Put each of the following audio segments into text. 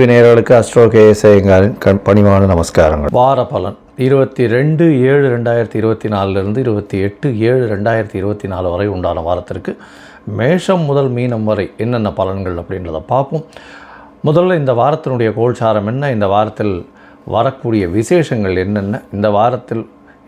நேயர்களுக்கு அஸ்ட்ரோ கேஎஸ்ஐங்காரின் பணிவான நமஸ்காரங்கள். வார பலன் 22/7/2024 28/7/2024 வரை உண்டான வாரத்திற்கு மேஷம் முதல் மீனம் வரை என்னென்ன பலன்கள் அப்படின்றத பார்ப்போம். முதல்ல இந்த வாரத்தினுடைய கோல்சாரம் என்ன, இந்த வாரத்தில் வரக்கூடிய விசேஷங்கள் என்னென்ன, இந்த வாரத்தில்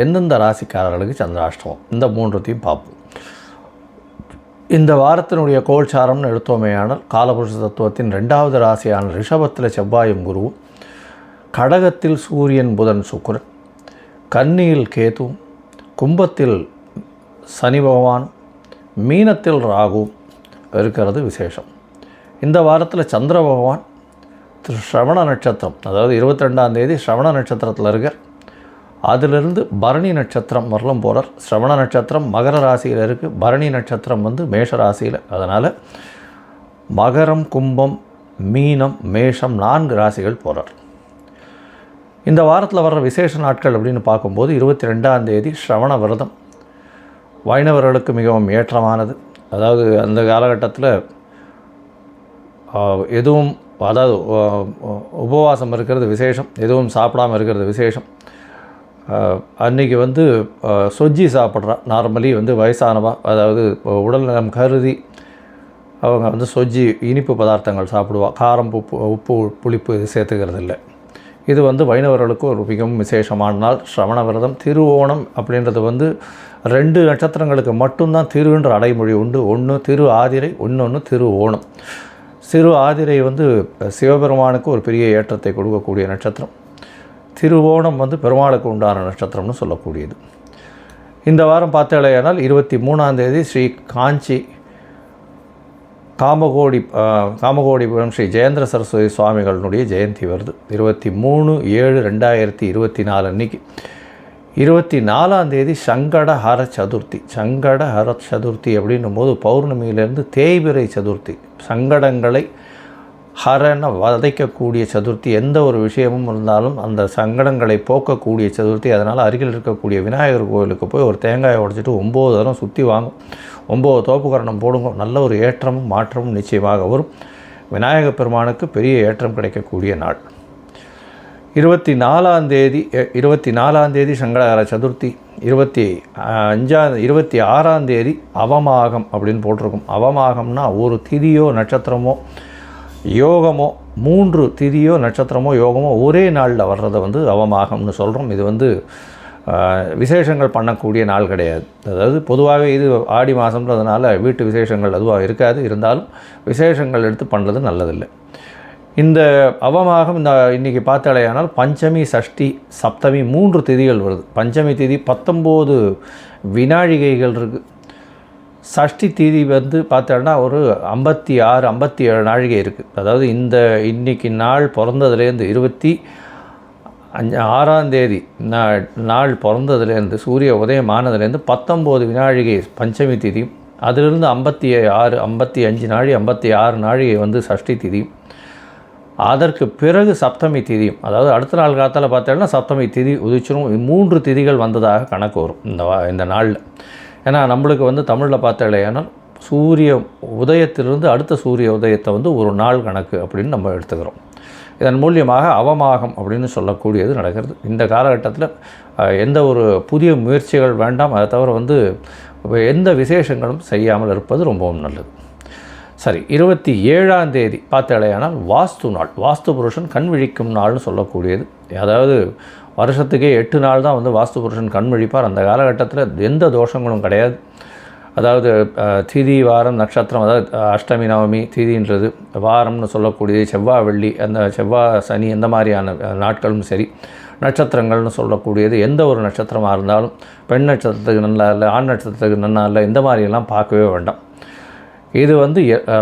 எந்தெந்த ராசிக்காரர்களுக்கு சந்திராஷ்டமம், இந்த மூன்றுத்தையும் பார்ப்போம். இந்த வாரத்தினுடைய கோல்சாரம்னு எடுத்தோமேயானால் காலபுருஷ தத்துவத்தின் 2வது ராசியான ரிஷபத்தில் செவ்வாயும் குருவும், கடகத்தில் சூரியன் புதன் சுக்கிரன், கன்னியில் கேது, கும்பத்தில் சனி பகவான், மீனத்தில் ராகு இருக்கிறது விசேஷம். இந்த வாரத்தில் சந்திர பகவான் ஸ்ரவண நட்சத்திரம், அதாவது 22ஆம் தேதி ஸ்ரவண நட்சத்திரத்தில் இருக்கார். அதிலிருந்து பரணி நட்சத்திரம் வரலும் போகிறார். ஸ்ரவண நட்சத்திரம் மகர ராசியில் இருக்குது, பரணி நட்சத்திரம் மேஷ ராசியில். அதனால் மகரம், கும்பம், மீனம், மேஷம் 4 ராசிகள் போகிறார். இந்த வாரத்தில் வர்ற விசேஷ நாட்கள் அப்படின்னு பார்க்கும்போது 22ஆம் தேதி ஸ்ரவண விரதம் வைணவர்களுக்கு மிகவும் ஏற்றமானது. அதாவது அந்த காலகட்டத்தில் எதுவும், அதாவது உபவாசம் இருக்கிறது விசேஷம், எதுவும் சாப்பிடாமல் இருக்கிறது விசேஷம். அன்றைக்கி சொஜ்ஜி சாப்பிட்றா. நார்மலி வயசானவா, அதாவது உடல் நலம் கருதி அவங்க சொஜ்ஜி இனிப்பு பதார்த்தங்கள் சாப்பிடுவா. காரம், உப்பு, புளிப்பு இது சேர்த்துக்கிறது இல்லை. இது வைணவர்களுக்கு ஒரு மிகவும் விசேஷமான நாள். ஸ்ரவண விரதம். திருவோணம் அப்படின்றது 2 நட்சத்திரங்களுக்கு மட்டும்தான் திருன்ற அடைமொழி உண்டு. ஒன்று திரு ஆதிரை, இன்னொன்று திரு ஓணம். சிறு ஆதிரை சிவபெருமானுக்கு ஒரு பெரிய ஏற்றத்தை கொடுக்கக்கூடிய நட்சத்திரம். திருவோணம் பெருமாளுக்கு உண்டான நட்சத்திரம்னு சொல்லக்கூடியது. இந்த வாரம் பார்த்தாலேயானால் 23ஆம் தேதி ஸ்ரீ காஞ்சி காமகோடிபுரம் ஸ்ரீ ஜெயேந்திர சரஸ்வதி சுவாமிகளுடைய ஜெயந்தி வருது. 23/7/2024 அன்றைக்கி. 24ஆம் தேதி சங்கடஹர சதுர்த்தி. சங்கடஹர சதுர்த்தி அப்படின்னும் போது பௌர்ணமியிலேருந்து தேய்பிறை சதுர்த்தி. சங்கடங்களை ஹரன வதைக்கக்கூடிய சதுர்த்தி. எந்த ஒரு விஷயமும் இருந்தாலும் அந்த சங்கடங்களை போக்கக்கூடிய சதுர்த்தி. அதனால் அருகில் இருக்கக்கூடிய விநாயகர் கோவிலுக்கு போய் ஒரு தேங்காயை உடைச்சிட்டு 9 தரம் சுற்றி வாங்கும், 9 தோப்புக்கரணம் போடுங்க. நல்ல ஒரு ஏற்றமும் மாற்றமும் நிச்சயமாக வரும். விநாயகப் பெருமானுக்கு பெரிய ஏற்றம் கிடைக்கக்கூடிய நாள். 24ஆம் தேதி சங்கடஹர சதுர்த்தி. 26ஆம் தேதி அவமாகம் அப்படின்னு போட்டிருக்கும். அவமாகம்னா ஒரு திதியோ நட்சத்திரமோ யோகமோ, 3 திதியோ நட்சத்திரமோ யோகமோ ஒரே நாளில் வர்றதை அவமாகம்னு சொல்கிறோம். இது விசேஷங்கள் பண்ணக்கூடிய நாள் கிடையாது. அதாவது பொதுவாகவே இது ஆடி மாதம்ன்றதுனால வீட்டு விசேஷங்கள் அதுவாக இருக்காது. இருந்தாலும் விசேஷங்கள் எடுத்து பண்ணுறது நல்லதில்லை. இந்த அவமாகம் இன்றைக்கி பார்த்தாலேயானால் பஞ்சமி, சஷ்டி, சப்தமி 3 திதிகள் வருது. பஞ்சமி திதி 19 வினாழிகைகள் இருக்குது. சஷ்டி தீதி பார்த்தோன்னா ஒரு 56-57 நாழிகை இருக்குது. அதாவது இன்றைக்கி நாள் பிறந்ததுலேருந்து 26ஆம் தேதி நாள் பிறந்ததுலேருந்து சூரிய உதயமானதுலேருந்து 19 வினாழிகை பஞ்சமி திதியும், அதிலிருந்து 55 நாழிகை 56 நாழிகை சஷ்டி திதியும், அதற்கு பிறகு சப்தமி திதியும். அதாவது அடுத்த நாள் காலத்தில் பார்த்தோன்னா சப்தமி திதி உதிச்சிரும். 3 திதிகள் வந்ததாக கணக்கு வரும் இந்த நாளில். ஏன்னா நம்மளுக்கு தமிழில் பார்த்தாலேயானால் சூரிய உதயத்திலிருந்து அடுத்த சூரிய உதயத்தை ஒரு நாள் கணக்கு அப்படின்னு நம்ம எடுத்துக்கிறோம். இதன் மூலியமாக அவமாகம் அப்படின்னு சொல்லக்கூடியது நடக்கிறது. இந்த காலகட்டத்தில் எந்த ஒரு புதிய முயற்சிகள் வேண்டாம். அதை தவிர எந்த விசேஷங்களும் செய்யாமல் இருப்பது ரொம்பவும் நல்லது. சரி, 27ஆம் தேதி பார்த்தாலேயானால் வாஸ்து நாள். வாஸ்து புருஷன் கண் விழிக்கும் நாள்னு சொல்லக்கூடியது. அதாவது வருஷத்துக்கே 8 நாள் தான் வாஸ்து புருஷன் கண் விழிப்பார். அந்த காலகட்டத்தில் எந்த தோஷங்களும் கிடையாது. அதாவது திதி, வாரம், நட்சத்திரம், அதாவது அஷ்டமி, நவமி, திதின்றது வாரம்னு சொல்லக்கூடியது. செவ்வாய், வெள்ளி, அந்த செவ்வாய், சனி இந்த மாதிரியான நாட்களும் சரி. நட்சத்திரங்கள்னு சொல்லக்கூடியது எந்த ஒரு நட்சத்திரமாக இருந்தாலும் பெண் நட்சத்திரத்துக்கு நல்லா இல்லை, ஆண் நட்சத்திரத்துக்கு நல்லா இல்லை, இந்த மாதிரியெல்லாம் பார்க்கவே வேண்டாம். இது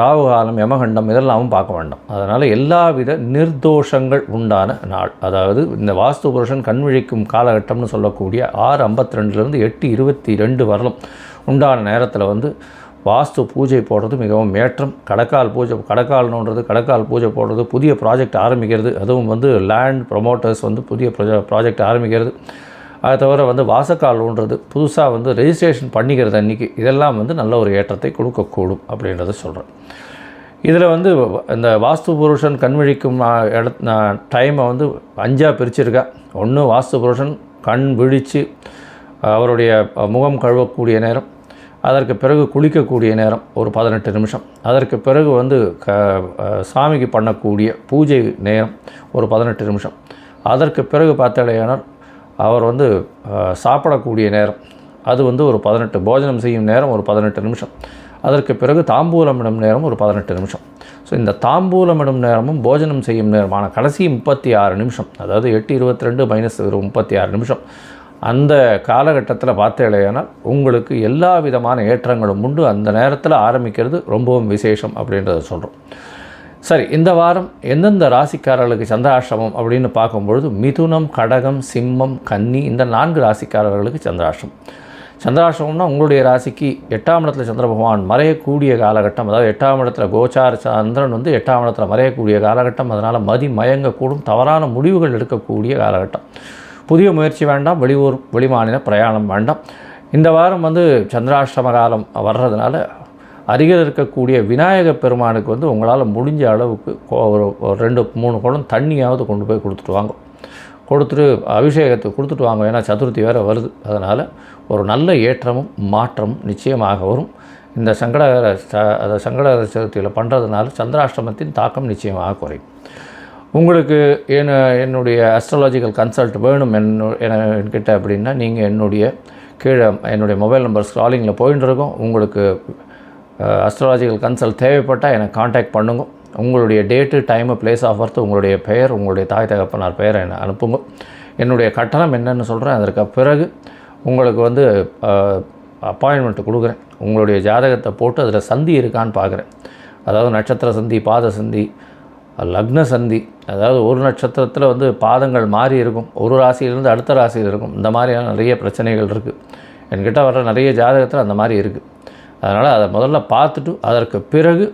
ராகு காலம், யமகண்டம் இதெல்லாமும் பார்க்க வேண்டாம். அதனால் எல்லா வித நிர்தோஷங்கள் உண்டான நாள். அதாவது இந்த வாஸ்து புருஷன் கண்விழிக்கும் காலகட்டம்னு சொல்லக்கூடிய 6:52 8:22 வரலும் உண்டான நேரத்தில் வாஸ்து பூஜை போடுறது மிகவும் ஏற்றம். கடக்கால் பூஜை போடுறது, புதிய ப்ராஜெக்ட் ஆரம்பிக்கிறது, அதுவும் லேண்ட் ப்ரொமோட்டர்ஸ் புதிய ப்ராஜெக்ட் ஆரம்பிக்கிறது, அதை தவிர வந்து வாசக்கால் ஊன்றது, புதுசாக வந்து ரெஜிஸ்ட்ரேஷன் பண்ணிக்கிறது அன்றைக்கி, இதெல்லாம் வந்து நல்ல ஒரு ஏற்றத்தை கொடுக்கக்கூடும் அப்படின்றத சொல்கிறேன். இதில் வந்து இந்த வாஸ்து புருஷன் கண்விழிக்கும் டைமை வந்து 5ஆக பிரிச்சிருக்கா. ஒன்று வாஸ்து புருஷன் கண் விழித்து அவருடைய முகம் கழுவக்கூடிய நேரம், அதற்கு பிறகு குளிக்கக்கூடிய நேரம் ஒரு 18 நிமிஷம், அதற்கு பிறகு வந்து சாமிக்கு பண்ணக்கூடிய பூஜை நேரம் ஒரு 18 நிமிஷம், அதற்கு பிறகு பார்த்தாலேயானால் அவர் வந்து சாப்பிடக்கூடிய நேரம் அது வந்து ஒரு 18, போஜனம் செய்யும் நேரம் ஒரு 18 நிமிஷம், அதற்கு பிறகு தாம்பூலமிடும் நேரம் ஒரு 18 நிமிஷம். ஸோ இந்த தாம்பூலமிடும் நேரமும் போஜனம் செய்யும் நேரமான கடைசி 36 நிமிஷம், அதாவது 8:22 - 36 நிமிஷம், அந்த காலகட்டத்தில் பார்த்தேலையானால் உங்களுக்கு எல்லா விதமான ஏற்றங்களும் உண்டு. அந்த நேரத்தில் ஆரம்பிக்கிறது ரொம்பவும் விசேஷம் அப்படின்றத சொல்கிறோம். சரி, இந்த வாரம் எந்தெந்த ராசிக்காரர்களுக்கு சந்திராஷ்டமம் அப்படின்னு பார்க்கும்பொழுது மிதுனம், கடகம், சிம்மம், கன்னி இந்த 4 ராசிக்காரர்களுக்கு சந்திராஷ்டமம். சந்திராஷ்டமம்னா உங்களுடைய ராசிக்கு 8ஆம் இடத்துல சந்திர பகவான் மறையக்கூடிய காலகட்டம், அதாவது 8ஆம் இடத்துல கோச்சார சந்திரன் வந்து 8ஆம் இடத்துல மறையக்கூடிய காலகட்டம். அதனால் மயங்கக்கூடும், தவறான முடிவுகள் எடுக்கக்கூடிய காலகட்டம். புதிய முயற்சி வேண்டாம், வெளியூர் வெளிமாநில பிரயாணம் வேண்டாம். இந்த வாரம் வந்து சந்திராஷ்டம காலம் வர்றதுனால அருகில் இருக்கக்கூடிய விநாயக பெருமானுக்கு வந்து உங்களால் முடிஞ்ச அளவுக்கு ஒரு 2-3 குடம் தண்ணியாவது கொண்டு போய் கொடுத்துட்டு வாங்க, கொடுத்துட்டு அபிஷேகத்தை கொடுத்துட்டு வாங்க. ஏன்னா சதுர்த்தி வேறு வருது. அதனால் ஒரு நல்ல ஏற்றமும் மாற்றமும் நிச்சயமாக வரும். இந்த சங்கடகர சதுர்த்தியில் பண்ணுறதுனால சந்திராஷ்டமத்தின் தாக்கம் நிச்சயமாக குறையும். உங்களுக்கு என்னுடைய அஸ்ட்ராலஜிக்கல் கன்சல்ட் வேணும் என்கிட்ட அப்படின்னா நீங்கள் என்னுடைய கீழே என்னுடைய மொபைல் நம்பர் ஸ்க்ராலிங்கில் போயின்னு இருக்கோம். உங்களுக்கு அஸ்ட்ராலஜிக்கல் கன்சல்ட் தேவைப்பட்டால் எனக்கு காண்டாக்ட் பண்ணுங்க. உங்களுடைய date, time, place of birth, உங்களுடைய பெயர், உங்களுடைய தாய் தகப்பனார் பெயரை என்னை அனுப்புங்க. என்னுடைய கட்டணம் என்னென்னு சொல்கிறேன். அதற்கு பிறகு உங்களுக்கு வந்து அப்பாயின்மெண்ட்டு கொடுக்குறேன். உங்களுடைய ஜாதகத்தை போட்டு அதில் சந்தி இருக்கான்னு பார்க்குறேன். அதாவது நட்சத்திர சந்தி, பாத சந்தி, லக்ன சந்தி, அதாவது ஒரு நட்சத்திரத்தில் வந்து பாதங்கள் மாறி இருக்கும், ஒரு ராசியிலிருந்து அடுத்த ராசியில் இருக்கும். இந்த மாதிரியான நிறைய பிரச்சனைகள் இருக்குது. என்கிட்ட வர்ற நிறைய ஜாதகத்தில் அந்த மாதிரி இருக்குது. அதனால் அதை முதல்ல பார்த்துட்டு அதற்கு பிறகு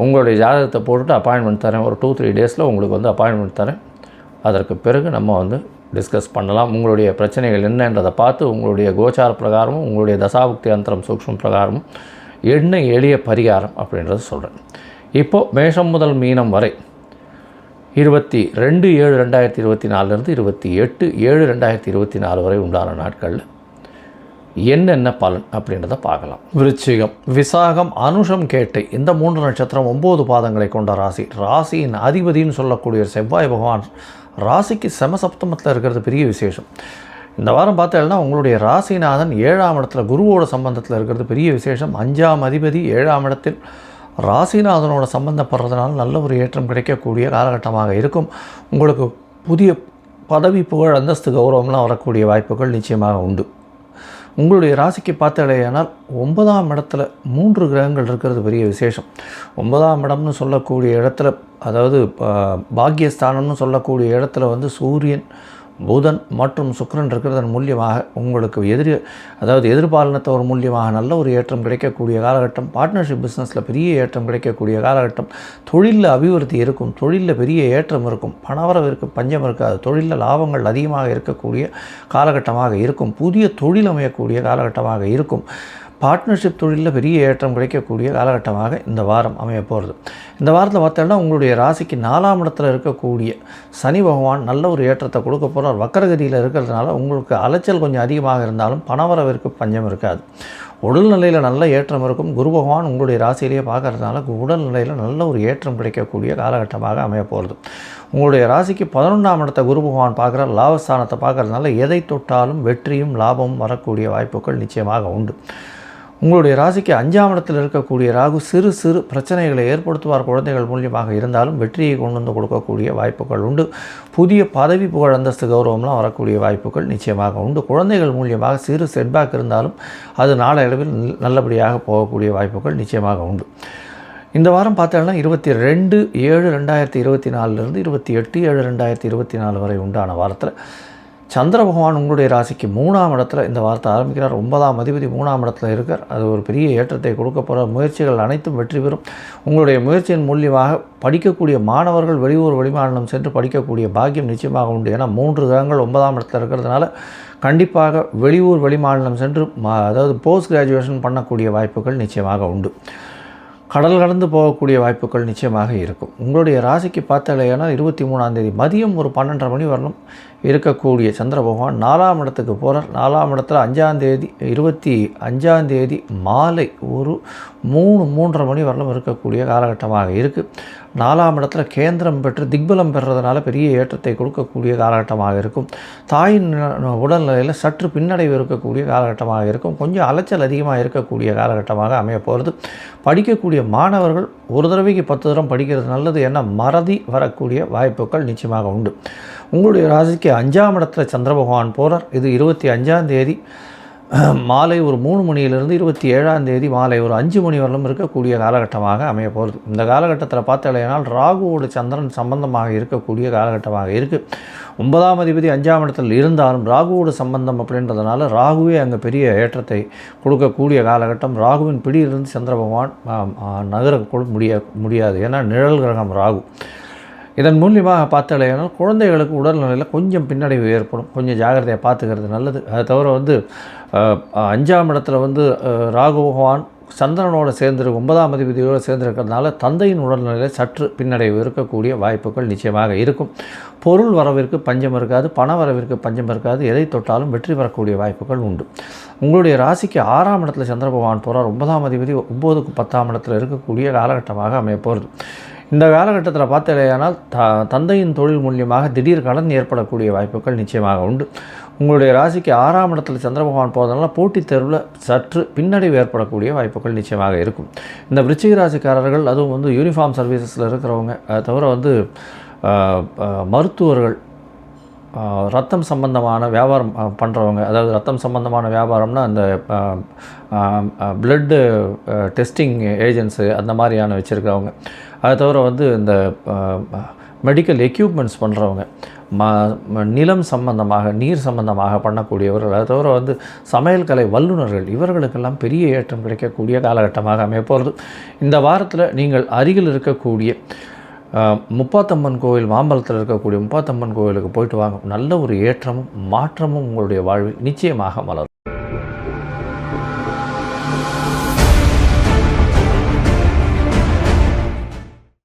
உங்களுடைய ஜாதகத்தை போட்டுட்டு அப்பாயின்மெண்ட் தரேன். ஒரு 2-3 டேஸில் உங்களுக்கு வந்து அப்பாயின்மெண்ட் தரேன். அதற்கு பிறகு நம்ம வந்து டிஸ்கஸ் பண்ணலாம். உங்களுடைய பிரச்சனைகள் என்னன்றதை பார்த்து உங்களுடைய கோச்சார பிரகாரமும் உங்களுடைய தசாபுக்தி அந்தரம் சூக்ஷ்மம் பிரகாரமும் என்ன எளிய பரிகாரம் அப்படின்றத சொல்கிறேன். இப்போது மேஷம் முதல் மீனம் வரை 22/7/2024 28/7/2024 வரை உண்டான நாட்களில் என்னென்ன பலன் அப்படின்றத பார்க்கலாம். விருச்சிகம், விசாகம், அனுஷம், கேட்டை இந்த 3 நட்சத்திரம் 9 பாதங்களை கொண்ட ராசி. ராசியின் அதிபதினு சொல்லக்கூடிய செவ்வாய் பகவான் ராசிக்கு சமசப்தமத்தில் இருக்கிறது பெரிய விசேஷம். இந்த வாரம் பார்த்தேன்னா உங்களுடைய ராசிநாதன் 7ஆம் இடத்துல குருவோட சம்பந்தத்தில் இருக்கிறது பெரிய விசேஷம். 5ஆம் அதிபதி 7ஆம் இடத்தில் ராசிநாதனோட சம்பந்தப்படுறதுனால நல்ல ஒரு ஏற்றம் கிடைக்கக்கூடிய காலகட்டமாக இருக்கும். உங்களுக்கு புதிய பதவி, புகழ், அந்தஸ்து, கௌரவம்லாம் வரக்கூடிய வாய்ப்புகள் நிச்சயமாக உண்டு. உங்களுடைய ராசிக்கு பார்த்தாலேயானால் 9ஆம் இடத்துல 3 கிரகங்கள் இருக்கிறது பெரிய விசேஷம். 9ஆம் இடம்னு சொல்லக்கூடிய இடத்துல, அதாவது பாக்கியஸ்தானம்னு சொல்லக்கூடிய இடத்துல வந்து சூரியன், புதன் மற்றும் சுக்கிரன் இருக்கிறதன் மூலியமாக உங்களுக்கு எதிர்பாலினத்தவர் மூலியமாக நல்ல ஒரு ஏற்றம் கிடைக்கக்கூடிய காலகட்டம். பார்ட்னர்ஷிப் பிஸ்னஸில் பெரிய ஏற்றம் கிடைக்கக்கூடிய காலகட்டம். தொழிலில் அபிவிருத்தி இருக்கும், தொழிலில் பெரிய ஏற்றம் இருக்கும், பணவரவிற்கு பஞ்சம் இருக்காது, தொழிலில் லாபங்கள் அதிகமாக இருக்கக்கூடிய காலகட்டமாக இருக்கும். புதிய தொழில் அமையக்கூடிய காலகட்டமாக இருக்கும். பார்ட்னர்ஷிப் தொழிலில் பெரிய ஏற்றம் கிடைக்கக்கூடிய காலகட்டமாக இந்த வாரம் அமைய போகிறது. இந்த வாரத்தில் பார்த்தோம்னா உங்களுடைய ராசிக்கு 4ஆம் இடத்துல இருக்கக்கூடிய சனி பகவான் நல்ல ஒரு ஏற்றத்தை கொடுக்க போகிறார். வக்கரகதியில் இருக்கிறதுனால உங்களுக்கு அலைச்சல் கொஞ்சம் அதிகமாக இருந்தாலும் பணவரவிற்கு பஞ்சம் இருக்காது. உடல்நிலையில் நல்ல ஏற்றம் இருக்கும். குரு பகவான் உங்களுடைய ராசியிலேயே பார்க்கறதுனால உடல்நிலையில் நல்ல ஒரு ஏற்றம் கிடைக்கக்கூடிய காலகட்டமாக அமைய போகிறது. உங்களுடைய ராசிக்கு 11ஆம் இடத்தை குரு பகவான் பார்க்குற லாபஸ்தானத்தை பார்க்கறதுனால எதை தொட்டாலும் வெற்றியும் லாபமும் வரக்கூடிய வாய்ப்புகள் நிச்சயமாக உண்டு. உங்களுடைய ராசிக்கு 5ஆம் இடத்தில் இருக்கக்கூடிய ராகு சிறு சிறு பிரச்சனைகளை ஏற்படுத்துவார். குழந்தைகள் மூலியமாக இருந்தாலும் வெற்றியை கொண்டு வந்து கொடுக்கக்கூடிய வாய்ப்புகள் உண்டு. புதிய பதவி, புகழ், அந்தஸ்து, கௌரவம்லாம் வரக்கூடிய வாய்ப்புகள் நிச்சயமாக உண்டு. குழந்தைகள் மூலியமாக சிறு செட்பேக் இருந்தாலும் அது நாளடைவில் நல்லபடியாக போகக்கூடிய வாய்ப்புகள் நிச்சயமாக உண்டு. இந்த வாரம் பார்த்தோம்னா 22/7/2024 28/7/2024 வரை உண்டான வாரத்தில் சந்திர பகவான் உங்களுடைய ராசிக்கு 3ஆம் இடத்துல இந்த வார்த்தை ஆரம்பிக்கிறார். 9ஆம் அதிபதி 3ஆம் இடத்துல இருக்கார். அது ஒரு பெரிய ஏற்றத்தை கொடுக்க போகிற முயற்சிகள் அனைத்தும் வெற்றி பெறும். உங்களுடைய முயற்சியின் மூலியமாக படிக்கக்கூடிய மாணவர்கள் வெளியூர் வெளிமாநிலம் சென்று படிக்கக்கூடிய பாக்கியம் நிச்சயமாக உண்டு. ஏன்னா 3 கிரகங்கள் 9ஆம் இடத்துல இருக்கிறதுனால கண்டிப்பாக வெளியூர் வெளிமாநிலம் சென்று அதாவது போஸ்ட் கிராஜுவேஷன் பண்ணக்கூடிய வாய்ப்புகள் நிச்சயமாக உண்டு. கடல் கடந்து போகக்கூடிய வாய்ப்புகள் நிச்சயமாக இருக்கும். உங்களுடைய ராசிக்கு பார்த்தாலேயானால் 23ஆம் தேதி மதியம் ஒரு 12:30 மணி வரலும் இருக்கக்கூடிய சந்திர பகவான் 4ஆம் இடத்துக்கு போகிறார். 4ஆம் இடத்துல 5ஆம் தேதி 25ஆம் தேதி மாலை ஒரு 3:30 மணி வரலும் இருக்கக்கூடிய காலகட்டமாக இருக்குது. 4ஆம் இடத்துல கேந்திரம் பெற்று திக்பலம் பெறுறதுனால பெரிய ஏற்றத்தை கொடுக்கக்கூடிய காலகட்டமாக இருக்கும். தாயின் உடல்நிலையில் சற்று பின்னடைவு இருக்கக்கூடிய காலகட்டமாக இருக்கும். கொஞ்சம் அலைச்சல் அதிகமாக இருக்கக்கூடிய காலகட்டமாக அமைய போகிறது. படிக்கக்கூடிய மாணவர்கள் ஒரு தடவைக்கு 10 தடவை படிக்கிறது நல்லது. ஏன்னா மறதி வரக்கூடிய வாய்ப்புகள் நிச்சயமாக உண்டு. உங்களுடைய ராசிக்கு 5ஆம் இடத்துல சந்திர பகவான் போகிறார். இது 25ஆம் தேதி மாலை ஒரு 3 மணியிலிருந்து 27ஆம் தேதி மாலை ஒரு 5 மணி வரலும் இருக்கக்கூடிய காலகட்டமாக அமைய போகிறது. இந்த காலகட்டத்தில் பார்த்தாலேனால் ராகுவோடு சந்திரன் சம்பந்தமாக இருக்கக்கூடிய காலகட்டமாக இருக்குது. 9ஆம் அதிபதி 5ஆம் இடத்தில் இருந்தாலும் ராகுவோடு சம்பந்தம் அப்படின்றதுனால ராகுவே அங்கே பெரிய ஏற்றத்தை கொடுக்கக்கூடிய காலகட்டம். ராகுவின் பிடியிலிருந்து சந்திர பகவான் நகர முடியாது. ஏன்னா நிழல் கிரகம் ராகு. இதன் மூலியமாக பார்த்தாலேனால் குழந்தைகளுக்கு உடல்நிலையில் கொஞ்சம் பின்னடைவு ஏற்படும். கொஞ்சம் ஜாகிரதையாக பார்த்துக்கிறது நல்லது. அதை தவிர 5ஆம் இடத்துல ராகு பகவான் சந்திரனோடு சேர்ந்து 9ஆம் அதிபதியோடு சேர்ந்திருக்கிறதுனால தந்தையின் உடல்நிலையில் சற்று பின்னடைவு இருக்கக்கூடிய வாய்ப்புகள் நிச்சயமாக இருக்கும். பொருள் வரவிற்கு பஞ்சம் இருக்காது, பண வரவிற்கு பஞ்சம் இருக்காது. எதை தொட்டாலும் வெற்றி பெறக்கூடிய வாய்ப்புகள் உண்டு. உங்களுடைய ராசிக்கு 6ஆம் இடத்துல சந்திர பகவான் போகிறார். 9ஆம் அதிபதி 9க்கு 10ஆம் இடத்துல இருக்கக்கூடிய காலகட்டமாக அமைய போகிறது. இந்த காலகட்டத்தில் பார்த்தாலேயானால் தந்தையின் தொழில் மூலியமாக திடீர் கடன் ஏற்படக்கூடிய வாய்ப்புகள் நிச்சயமாக உண்டு. உங்களுடைய ராசிக்கு 6ஆம் இடத்துல சந்திர பகவான் போகிறதுனால போட்டித் தேர்வில் சற்று பின்னடைவு ஏற்படக்கூடிய வாய்ப்புகள் நிச்சயமாக இருக்கும். இந்த விருச்சிக ராசிக்காரர்கள் அதுவும் யூனிஃபார்ம் சர்வீசஸில் இருக்கிறவங்க, அதை தவிர மருத்துவர்கள், ரத்தம் சம்பந்தமான வியாபாரம் பண்ணுறவங்க, அதாவது ரத்தம் சம்பந்தமான வியாபாரம்னா அந்த பிளட்டு டெஸ்டிங் ஏஜென்ட்ஸு அந்த மாதிரியான வச்சுருக்கிறவங்க, அதை தவிர இந்த மெடிக்கல் எக்யூப்மெண்ட்ஸ் பண்ணுறவங்க, நிலம் சம்பந்தமாக நீர் சம்பந்தமாக பண்ணக்கூடியவர்கள், அதை தவிர சமையல் கலை வல்லுநர்கள், இவர்களுக்கெல்லாம் பெரிய ஏற்றம் கிடைக்கக்கூடிய காலகட்டமாக அமைய போகிறது. இந்த வாரத்தில் நீங்கள் அருகில் இருக்கக்கூடிய முப்பாத்தம்மன் கோவில், மாம்பலத்தில் இருக்கக்கூடிய முப்பாத்தம்மன் கோவிலுக்கு போயிட்டு வாங்க. நல்ல ஒரு ஏற்றமும் மாற்றமும் உங்களுடைய வாழ்வில் நிச்சயமாக மலரும்.